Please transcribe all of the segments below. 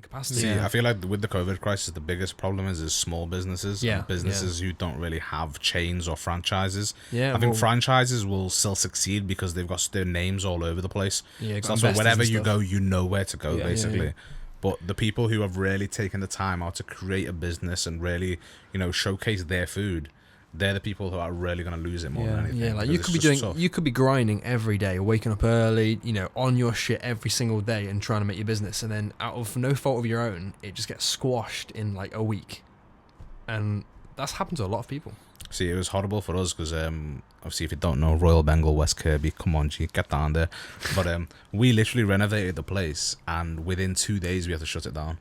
capacity. See, I feel like with the COVID crisis, the biggest problem is small businesses, and businesses who don't really have chains or franchises. I think franchises will still succeed because they've got their names all over the place. So wherever you go, you know where to go, basically. But the people who have really taken the time out to create a business and really, showcase their food, they're the people who are really going to lose it more than anything. Yeah, like you could be grinding every day, waking up early, on your shit every single day and trying to make your business, and then out of no fault of your own, it just gets squashed in like a week. And that's happened to a lot of people. See, it was horrible for us because obviously if you don't know, Royal Bengal, West Kirby, come on G, get down there. But we literally renovated the place, and within 2 days we had to shut it down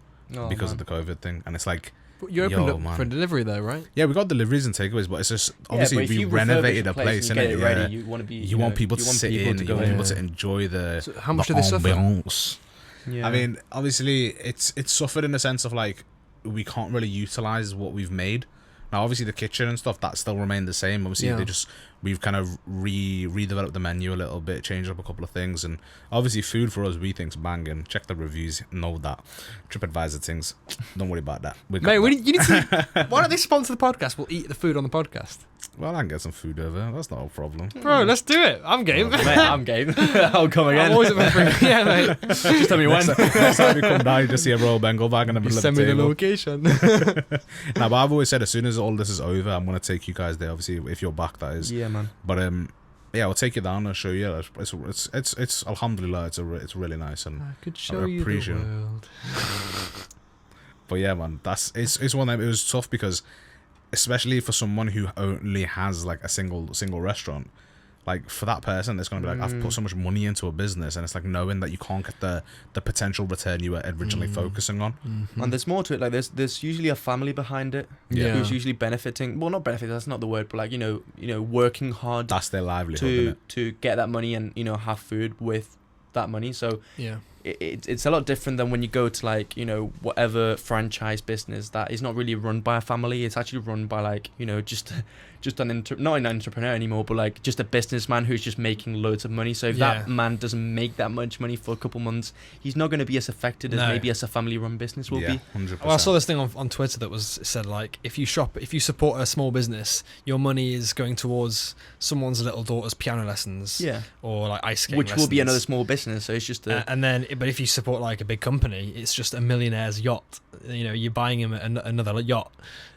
because of the COVID thing. And it's like, but you opened up for delivery though, right? Yeah, we got deliveries and takeaways, but it's just obviously we renovated a place and get it ready. You want to be. You want people to sit in. You want people to enjoy the. So how much do they suffer? I mean, obviously it's suffered in the sense of like we can't really utilize what we've made. Now, obviously, the kitchen and stuff that still remained the same. Obviously, we've kind of redeveloped the menu a little bit, changed up a couple of things, and obviously, food for us we think's banging. Check the reviews, know that. TripAdvisor things, don't worry about that. Mate, you need to. Why don't they sponsor the podcast? We'll eat the food on the podcast. Well, I can get some food over. That's not a problem. Bro, let's do it. I'm game. Mate, I'm game. I'll come again. I'm always at my Yeah, mate. Just tell me when. Next time you come down, you just see a Royal Bengal bag in the middle of the table. Send me the location. Now, but I've always said as soon as all this is over, I'm going to take you guys there, obviously, if you're back, that is. Yeah, man. But, I'll take you down and show you. It's alhamdulillah, it's really nice. And I could show you the world. But yeah, man, it's one that it was tough because, especially for someone who only has like a single restaurant, like for that person, it's gonna be like I've put so much money into a business, and it's like knowing that you can't get the potential return you were originally focusing on. And there's more to it. Like there's usually a family behind it who's usually benefiting. Well, not benefiting. That's not the word, but like working hard. That's their livelihood to get that money and have food with that money. So it's a lot different than when you go to like whatever franchise business that is not really run by a family. It's actually run by like just not an entrepreneur anymore, but like just a businessman who's just making loads of money. So if that man doesn't make that much money for a couple months, he's not going to be as affected as maybe as a family-run business will be. 100%. Well, I saw this thing on Twitter that said like if you support a small business, your money is going towards someone's little daughter's piano lessons, or like ice skating, which will be another small business. So it's just but if you support like a big company, it's just a millionaire's yacht. You're buying him another yacht.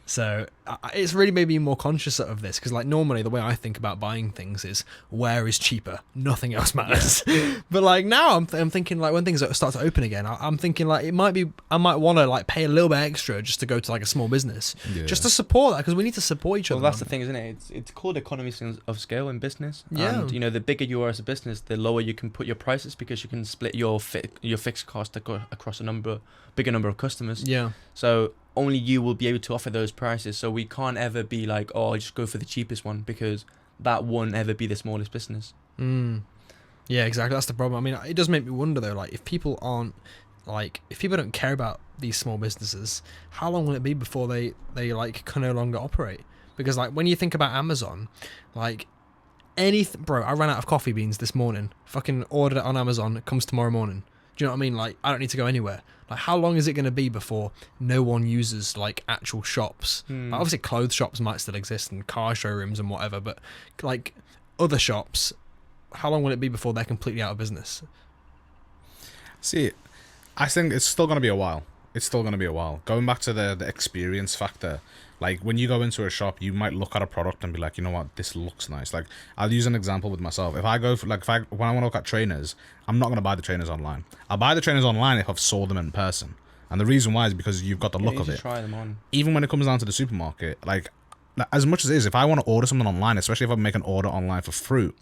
So it's really made me more conscious of this because like normally the way I think about buying things is where is cheaper, nothing else matters. But like now I'm thinking like when things start to open again, I'm thinking like I might want to like pay a little bit extra just to go to like a small business just to support that because we need to support each other. Well, that's the thing, isn't it? It's called economies of scale in business. And the bigger you are as a business, the lower you can put your prices because you can split your fixed cost across a bigger number of customers. Yeah. So only you will be able to offer those prices. So we can't ever be like, oh, just go for the cheapest one because that won't ever be the smallest business. Yeah, exactly. That's the problem. I mean, it does make me wonder though, like if people don't care about these small businesses, how long will it be before they like can no longer operate? Because like when you think about Amazon, like bro, I ran out of coffee beans this morning. Fucking ordered it on Amazon. It comes tomorrow morning. Do you know what I mean? Like, I don't need to go anywhere. Like, how long is it going to be before no one uses, like, actual shops? Like, obviously, clothes shops might still exist and car showrooms and whatever, but, like, other shops, how long will it be before they're completely out of business? See, I think it's still going to be a while. Going back to the experience factor, like when you go into a shop, you might look at a product and be like, you know what, this looks nice. Like I'll use an example with myself. If I go for when I want to look at trainers, I'm not going to buy the trainers online. I'll buy the trainers online if I've saw them in person. And the reason why is because you've got the look of it. Try them on. Even when it comes down to the supermarket, like as much as it is, if I want to order something online, especially if I make an order online for fruit,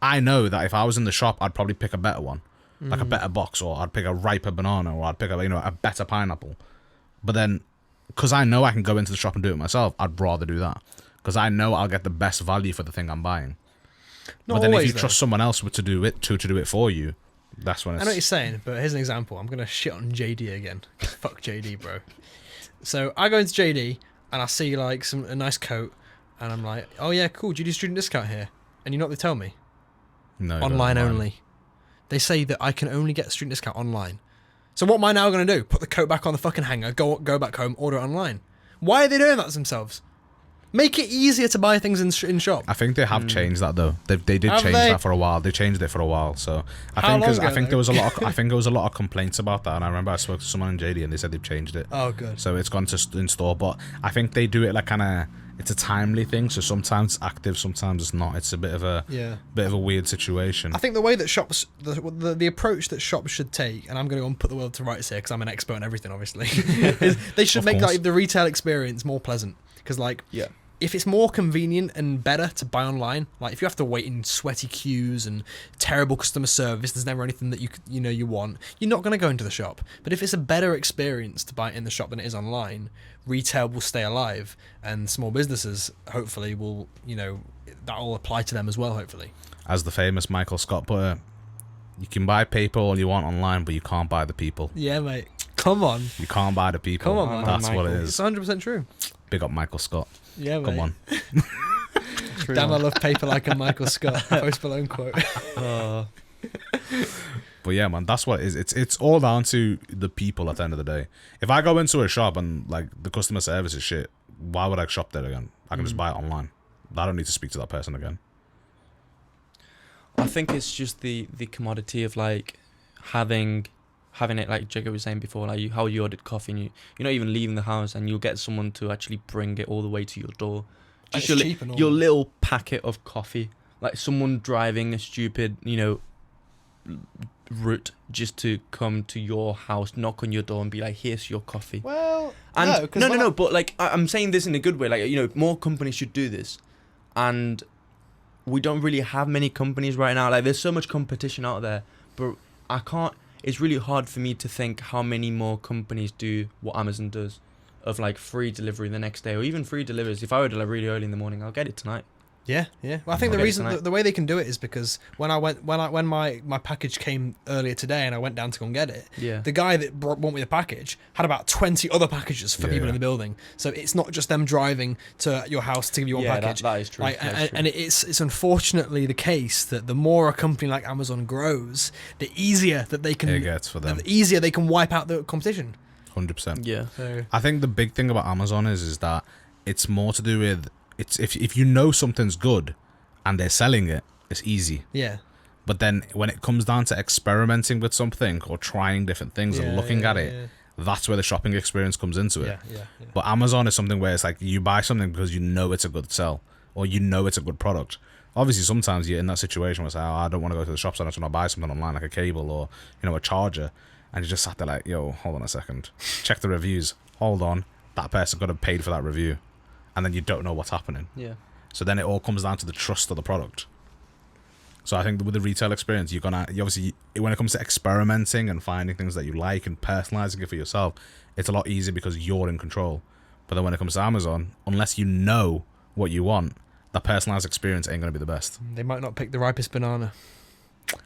I know that if I was in the shop, I'd probably pick a better one. Like a better box, or I'd pick a riper banana, or I'd pick a better pineapple. But then, because I know I can go into the shop and do it myself, I'd rather do that because I know I'll get the best value for the thing I'm buying. But then if you trust someone else to do it for you, that's when it's... I know what you're saying, but here's an example. I'm gonna shit on JD again. Fuck JD, bro. So I go into JD and I see like a nice coat, and I'm like, oh yeah, cool. Do you do student discount here? And you know what they tell me? No, online only. They say that I can only get student discount online. So what am I now going to do? Put the coat back on the fucking hanger, go back home, order it online. Why are they doing that to themselves? Make it easier to buy things in shop. I think they have changed that though. They did change that for a while. They changed it for a while. So I think there was a lot. I think there was a lot of complaints about that. And I remember I spoke to someone in JD and they said they've changed it. Oh, good. So it's gone to in store. But I think they do it like kind of. It's a timely thing. So sometimes it's active, sometimes it's not. It's a bit of a weird situation. I think the way that shops, the approach that shops should take, and I'm going to put the world to rights here because I'm an expert on everything, obviously, is they should make like the retail experience more pleasant. Because if it's more convenient and better to buy online, like if you have to wait in sweaty queues and terrible customer service, there's never anything that you want, you're not going to go into the shop. But if it's a better experience to buy it in the shop than it is online, retail will stay alive, and small businesses hopefully will, that will apply to them as well, hopefully. As the famous Michael Scott put it, you can buy paper all you want online, but you can't buy the people. Yeah, mate. Come on. You can't buy the people. Come on, man. That's Michael. what it is. It's 100% true. Big up Michael Scott. Yeah, mate. Come on. Damn, I love paper like a Michael Scott. Post Malone quote. But yeah, man, that's what it is. It's all down to the people at the end of the day. If I go into a shop and like the customer service is shit, why would I shop there again? I can just buy it online. I don't need to speak to that person again. I think it's just the commodity of like having it, like Jacob was saying before, like how you ordered coffee and you're not even leaving the house and you'll get someone to actually bring it all the way to your door. Just your little packet of coffee. Like someone driving a stupid, route just to come to your house, knock on your door and be like, here's your coffee. Well, and no, but like I'm saying this in a good way. Like, more companies should do this. And we don't really have many companies right now. Like there's so much competition out there, but it's really hard for me to think how many more companies do what Amazon does, of like free delivery the next day, or even free deliveries. If I order like really early in the morning, I'll get it tonight. Yeah. Well, I think the reason, the way they can do it is because when my package came earlier today and I went down to go and get it, the guy that brought me the package had about 20 other packages for people in the building. So it's not just them driving to your house to give you one package. That is true. And it's unfortunately the case that the more a company like Amazon grows, the easier that they can it gets for them. The easier they can wipe out the competition. 100%. Yeah. So I think the big thing about Amazon is that it's more to do with if you know something's good and they're selling it, it's easy. Yeah. But then when it comes down to experimenting with something or trying different things and looking at it, that's where the shopping experience comes into it. Yeah. But Amazon is something where it's like you buy something because you know it's a good sell or you know it's a good product. Obviously, sometimes you're in that situation where it's like, I don't want to go to the shop, so I just want to buy something online like a cable or a charger, and you just sat there like, yo, hold on a second, check the reviews. Hold on, that person could have paid for that review. And then you don't know what's happening. Yeah. So then it all comes down to the trust of the product. So I think with the retail experience, you obviously, when it comes to experimenting and finding things that you like and personalizing it for yourself, it's a lot easier because you're in control. But then when it comes to Amazon, unless you know what you want, the personalized experience ain't going to be the best. They might not pick the ripest banana.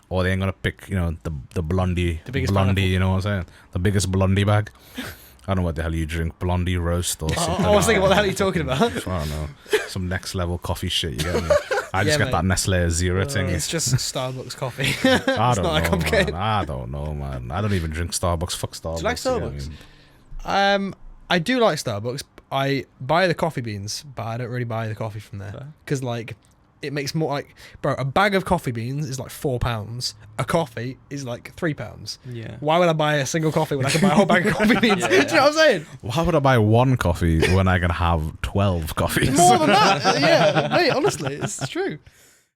Or they ain't going to pick, the blondie. The biggest blondie, pineapple. you know what I'm saying? The biggest blondie bag. I don't know what the hell you drink, blondie roast or something. I was thinking, what the hell are you talking about? I don't know. Some next level coffee shit, you get me? I just get that Nestle Zero thing. It's just Starbucks coffee. I don't not that know, complicated. man. I don't know, man. I don't even drink Starbucks. Fuck Starbucks. Do you like Starbucks? I do like Starbucks. I buy the coffee beans, but I don't really buy the coffee from there. Because, it makes more like, bro, a bag of coffee beans is like £4. A coffee is like £3. Yeah. Why would I buy a single coffee when I can buy a whole bag of coffee beans? Do you know what I'm saying? Why would I buy one coffee when I can have 12 coffees? More than that. Yeah, mate, honestly, it's true.